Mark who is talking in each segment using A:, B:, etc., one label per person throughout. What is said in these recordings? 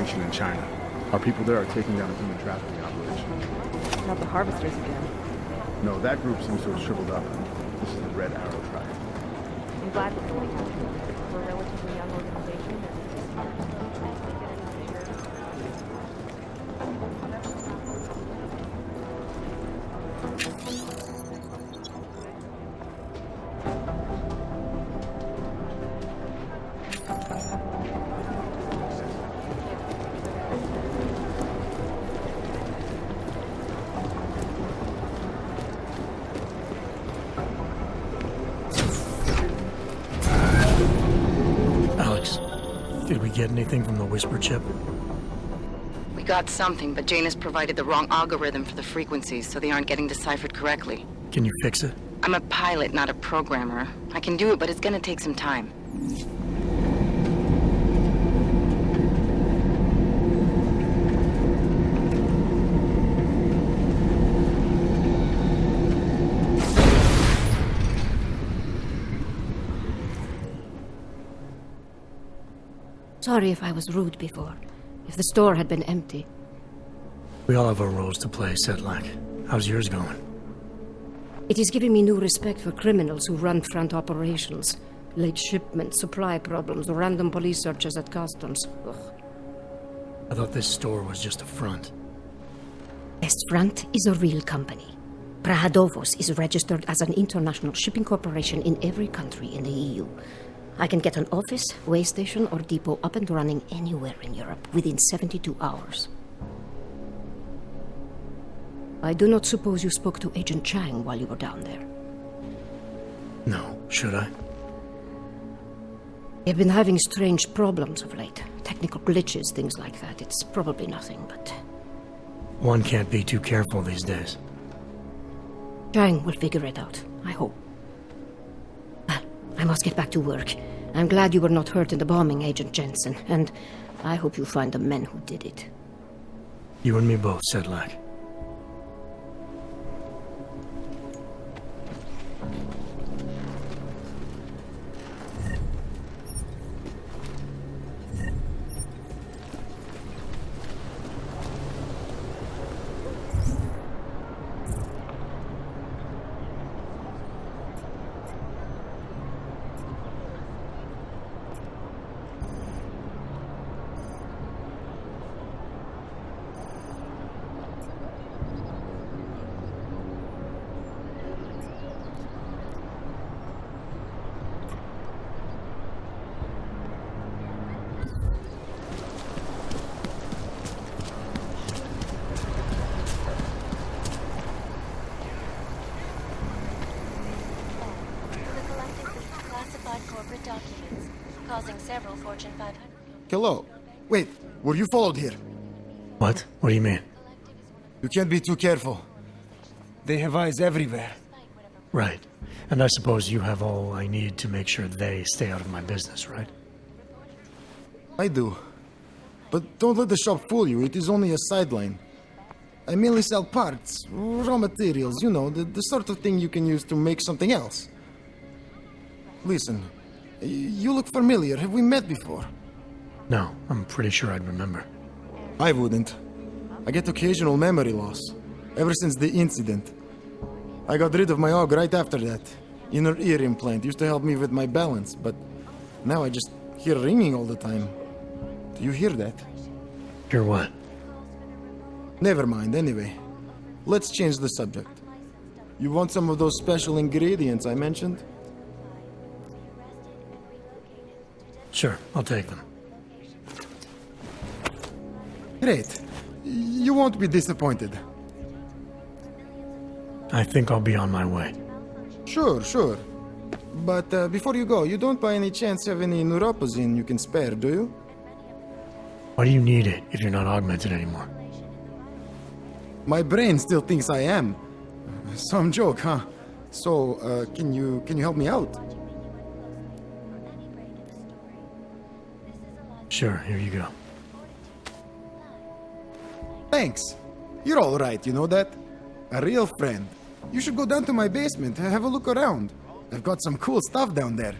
A: intervention in China. Our people there are taking down a human trafficking operation.
B: Not the harvesters again.
A: No, that group seems to have shriveled up. This is the Red Arrow tribe.
B: I'm glad we're going after them. We're a relatively young organization. They're smart.
C: Did we get anything from the Whisper chip?
D: We got something, but Jane has provided the wrong algorithm for the frequencies, so they aren't getting deciphered correctly.
C: Can you fix it?
D: I'm a pilot, not a programmer. I can do it, but it's gonna take some time.
E: Sorry if I was rude before. If the store had been empty.
C: We all have our roles to play, Sedlak. How's yours going?
E: It is giving me new respect for criminals who run front operations. Late shipments, supply problems, random police searches at customs. Ugh.
C: I thought this store was just a front.
E: Best Front is a real company. Prahadovos is registered as an international shipping corporation in every country in the EU. I can get an office, way station, or depot up and running anywhere in Europe within 72 hours. I do not suppose you spoke to Agent Chang while you were down there.
C: No, should I?
E: They've been having strange problems of late. Technical glitches, things like that. It's probably nothing, but...
C: One can't be too careful these days.
E: Chang will figure it out, I hope. Well, I must get back to work. I'm glad you were not hurt in the bombing, Agent Jensen, and I hope you find the men who did it.
C: You and me both, Sedlak.
F: Documents, causing several Fortune 500.
G: Hello. Wait, were you followed here?
C: What? What do you mean?
G: You can't be too careful. They have eyes everywhere.
C: Right. And I suppose you have all I need to make sure they stay out of my business, right?
G: I do. But don't let the shop fool you, it is only a sideline. I mainly sell parts, raw materials, you know, the sort of thing you can use to make something else. Listen, you look familiar. Have we met before?
C: No, I'm pretty sure I'd remember.
G: I wouldn't. I get occasional memory loss, ever since the incident. I got rid of my aug right after that. Inner ear implant used to help me with my balance, but now I just hear ringing all the time. Do you hear that?
C: Hear what?
G: Never mind, anyway. Let's change the subject. You want some of those special ingredients I mentioned?
C: Sure, I'll take them.
G: Great. You won't be disappointed.
C: I think I'll be on my way.
G: Sure. But before you go, you don't by any chance have any neuropozyne you can spare, do you?
C: Why do you need it if you're not augmented anymore?
G: My brain still thinks I am. Some joke, huh? So, can you help me out?
C: Sure, here you go.
G: Thanks. You're all right, you know that? A real friend. You should go down to my basement, have a look around. I've got some cool stuff down there.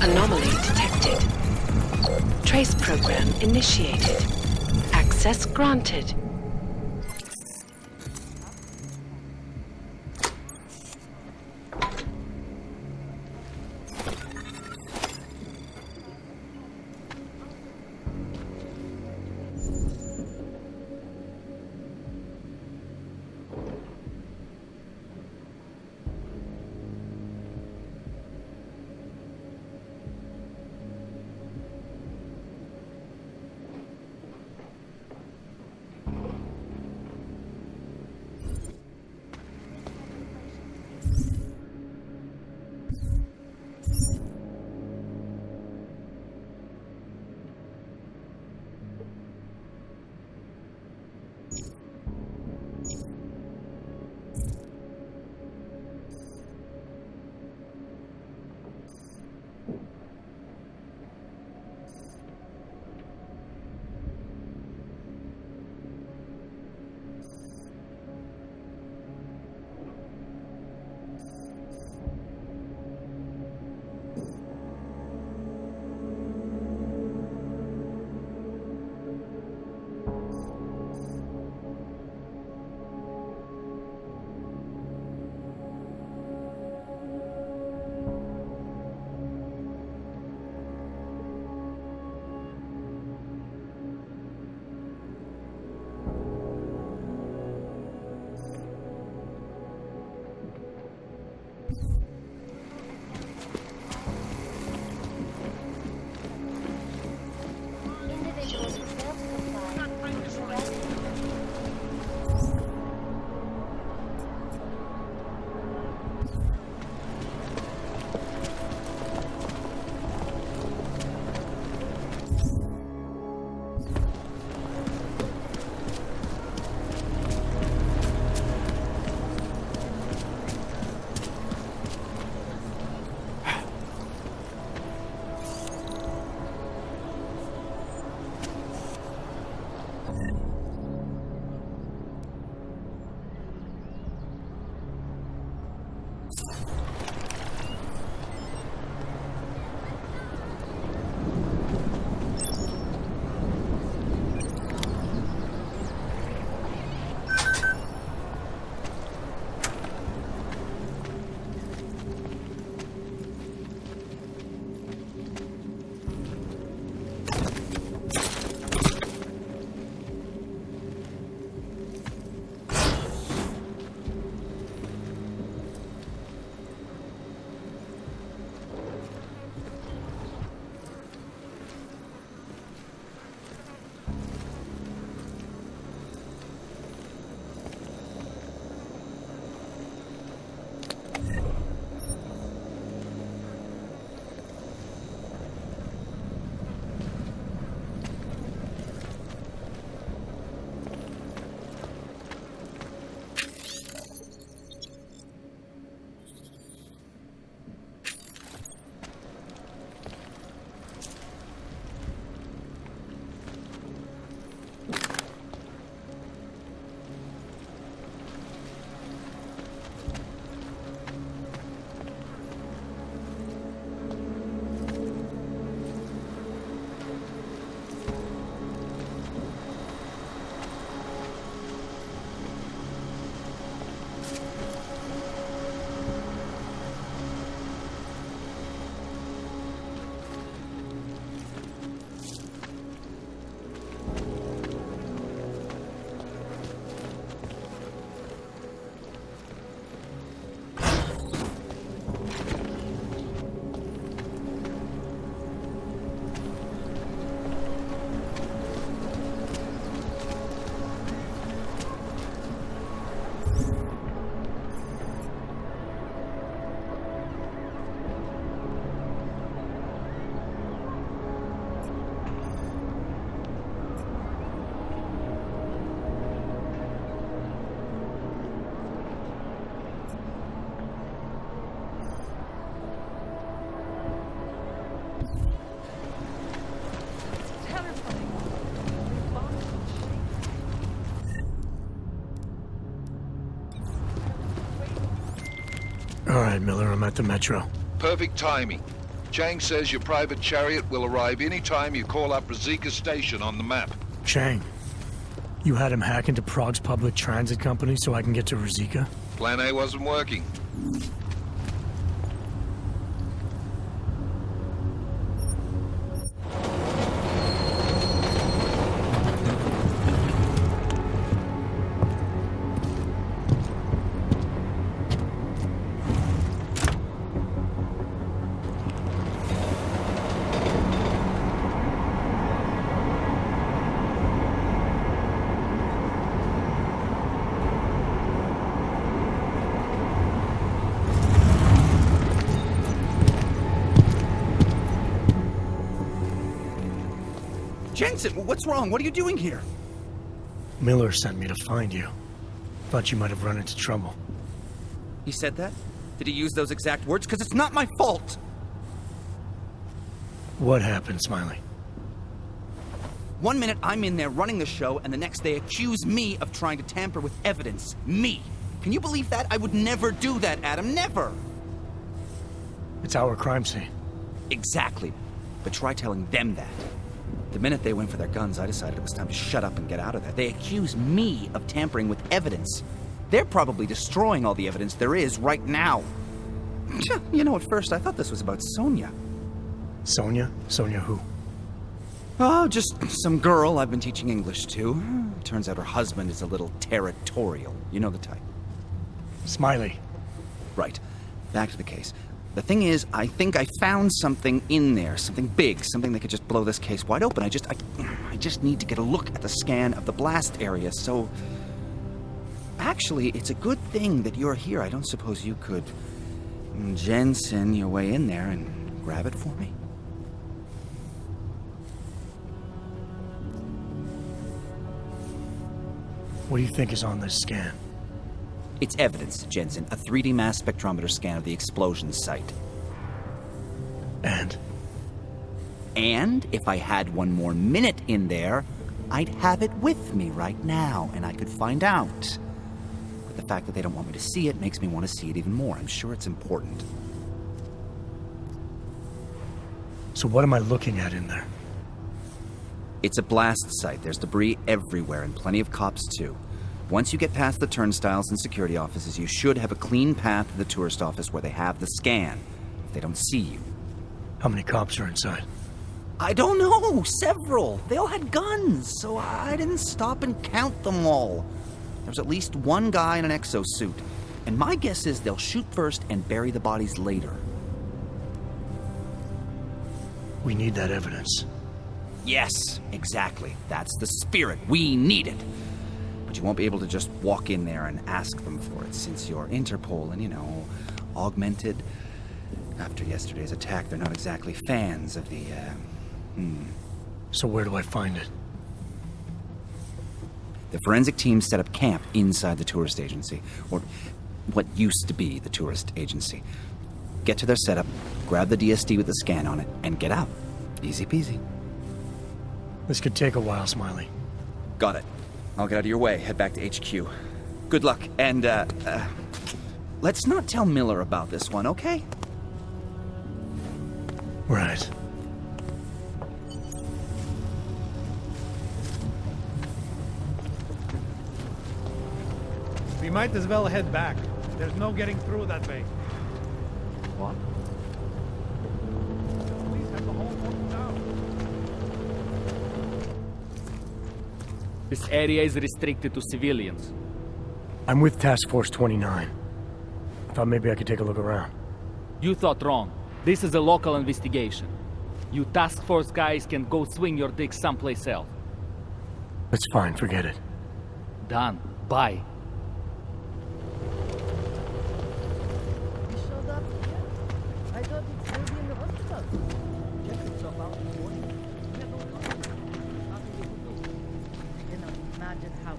H: Anomaly detected. Trace program initiated. Access granted.
C: All right, Miller, I'm at the Metro.
I: Perfect timing. Chang says your private chariot will arrive any time you call up Rosika Station on the map.
C: Chang, you had him hack into Prague's public transit company so I can get to Rosika?
I: Plan A wasn't working.
J: Jensen, what's wrong? What are you doing here?
C: Miller sent me to find you. Thought you might have run into trouble.
J: He said that? Did he use those exact words? Because it's not my fault!
C: What happened, Smiley?
J: 1 minute I'm in there running the show, and the next they accuse me of trying to tamper with evidence. Me! Can you believe that? I would never do that, Adam. Never!
C: It's our crime scene.
J: Exactly. But try telling them that. The minute they went for their guns, I decided it was time to shut up and get out of there. They accuse me of tampering with evidence. They're probably destroying all the evidence there is right now. You know, at first I thought this was about Sonia.
C: Sonia? Sonia who?
J: Oh, just some girl I've been teaching English to. Turns out her husband is a little territorial. You know the type.
C: Smiley.
J: Right. Back to the case. The thing is, I think I found something in there, something big, something that could just blow this case wide open. I just need to get a look at the scan of the blast area, so... Actually, it's a good thing that you're here. I don't suppose you could... Jensen your way in there and grab it for me?
C: What do you think is on this scan?
J: It's evidence, Jensen. A 3D mass spectrometer scan of the explosion site.
C: And?
J: And if I had one more minute in there, I'd have it with me right now, and I could find out. But the fact that they don't want me to see it makes me want to see it even more. I'm sure it's important.
C: So what am I looking at in there?
J: It's a blast site. There's debris everywhere, and plenty of cops, too. Once you get past the turnstiles and security offices, you should have a clean path to the tourist office where they have the scan, if they don't see you.
C: How many cops are inside?
J: I don't know. Several. They all had guns, so I didn't stop and count them all. There's at least one guy in an exosuit, and my guess is they'll shoot first and bury the bodies later.
C: We need that evidence.
J: Yes, exactly. That's the spirit. We need it. But you won't be able to just walk in there and ask them for it, since you're Interpol and, you know, augmented. After yesterday's attack, they're not exactly fans of the,
C: So where do I find it?
J: The forensic team set up camp inside the tourist agency, or what used to be the tourist agency. Get to their setup, grab the DSD with the scan on it, and get out. Easy peasy.
C: This could take a while, Smiley.
J: Got it. I'll get out of your way, head back to HQ. Good luck, and, let's not tell Miller about this one, okay?
C: Right.
K: We might as well head back. There's no getting through that way. What? The police have the whole road down.
L: This area is restricted to civilians.
C: I'm with Task Force 29. I thought maybe I could take a look around.
L: You thought wrong. This is a local investigation. You task force guys can go swing your dick someplace else.
C: That's fine, forget it.
L: Done. Bye.
M: He showed up here. I thought he'd still be in the hospital. Checked himself out this morning. Never went on. Nothing he could do. Cannot imagine how.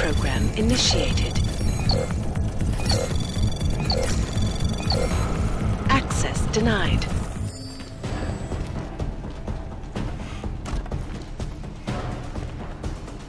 H: program initiated. Access denied.